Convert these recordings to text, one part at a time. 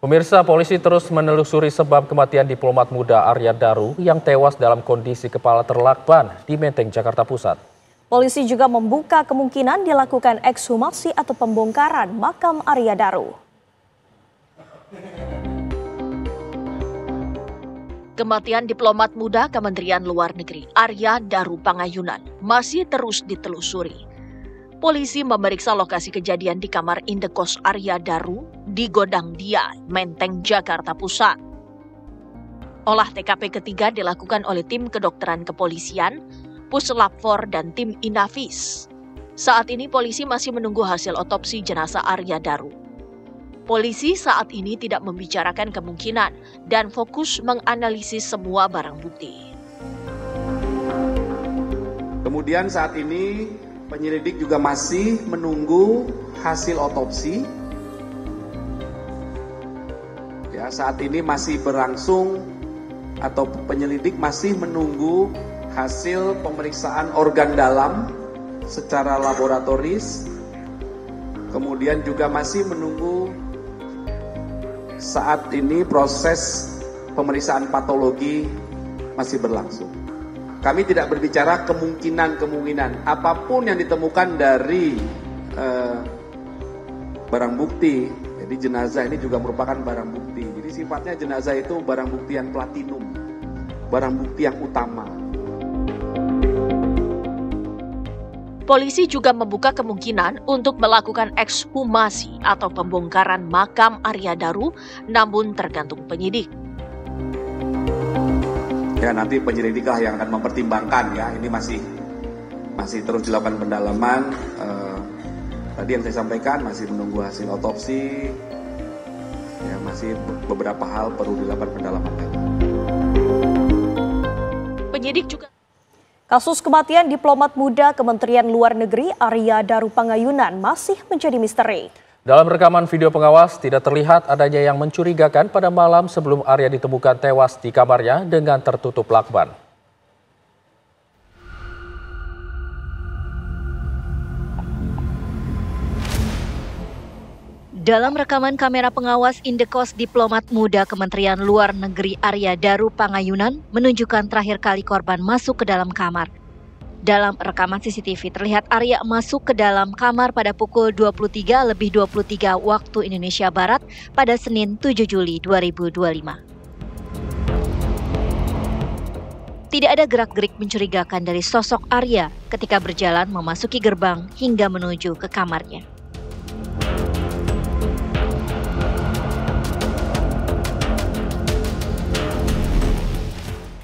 Pemirsa, polisi terus menelusuri sebab kematian diplomat muda Arya Daru yang tewas dalam kondisi kepala terlakban di Menteng, Jakarta Pusat. Polisi juga membuka kemungkinan dilakukan ekshumasi atau pembongkaran makam Arya Daru. Kematian diplomat muda Kementerian Luar Negeri Arya Daru Pangayunan masih terus ditelusuri. Polisi memeriksa lokasi kejadian di kamar indekos Arya Daru di Godang Dia, Menteng, Jakarta Pusat. Olah TKP ketiga dilakukan oleh tim kedokteran kepolisian, Puslap 4 dan tim Inavis. Saat ini polisi masih menunggu hasil otopsi jenazah Arya Daru. Polisi saat ini tidak membicarakan kemungkinan dan fokus menganalisis semua barang bukti. Kemudian saat ini penyelidik juga masih menunggu hasil otopsi. Ya, saat ini masih berlangsung atau penyelidik masih menunggu hasil pemeriksaan organ dalam secara laboratoris. Kemudian juga masih menunggu saat ini proses pemeriksaan patologi masih berlangsung. Kami tidak berbicara kemungkinan apapun yang ditemukan dari barang bukti. Jadi jenazah ini juga merupakan barang bukti. Jadi sifatnya jenazah itu barang bukti yang platinum, barang bukti yang utama. Polisi juga membuka kemungkinan untuk melakukan ekshumasi atau pembongkaran makam Arya Daru, namun tergantung penyidik. Ya, nanti penyelidiklah yang akan mempertimbangkan ya. Ini masih terus dilakukan pendalaman. Tadi yang saya sampaikan masih menunggu hasil otopsi. Ya, masih beberapa hal perlu dilakukan pendalaman lagi. Penyidik juga Kasus kematian diplomat muda Kementerian Luar Negeri Arya Daru Pangayunan masih menjadi misteri. Dalam rekaman video pengawas, tidak terlihat adanya yang mencurigakan pada malam sebelum Arya ditemukan tewas di kamarnya dengan tertutup lakban. Dalam rekaman kamera pengawas indekos diplomat muda Kementerian Luar Negeri Arya Daru Pangayunan menunjukkan terakhir kali korban masuk ke dalam kamar. Dalam rekaman CCTV terlihat Arya masuk ke dalam kamar pada pukul 23:23 waktu Indonesia Barat pada Senin 7 Juli 2025. Tidak ada gerak-gerik mencurigakan dari sosok Arya ketika berjalan memasuki gerbang hingga menuju ke kamarnya.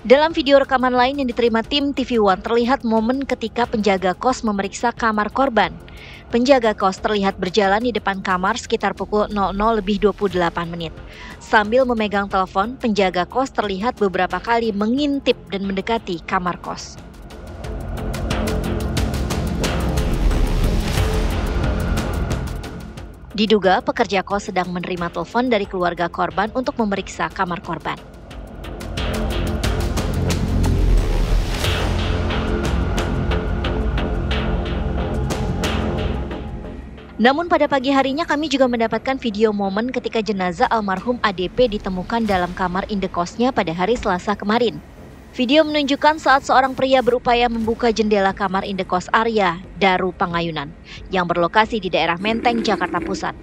Dalam video rekaman lain yang diterima tim TV One terlihat momen ketika penjaga kos memeriksa kamar korban. Penjaga kos terlihat berjalan di depan kamar sekitar pukul 00:28. Sambil memegang telepon, penjaga kos terlihat beberapa kali mengintip dan mendekati kamar kos. Diduga pekerja kos sedang menerima telepon dari keluarga korban untuk memeriksa kamar korban. Namun pada pagi harinya kami juga mendapatkan video momen ketika jenazah almarhum ADP ditemukan dalam kamar indekosnya pada hari Selasa kemarin. Video menunjukkan saat seorang pria berupaya membuka jendela kamar indekos Arya Daru Pangayunan yang berlokasi di daerah Menteng, Jakarta Pusat.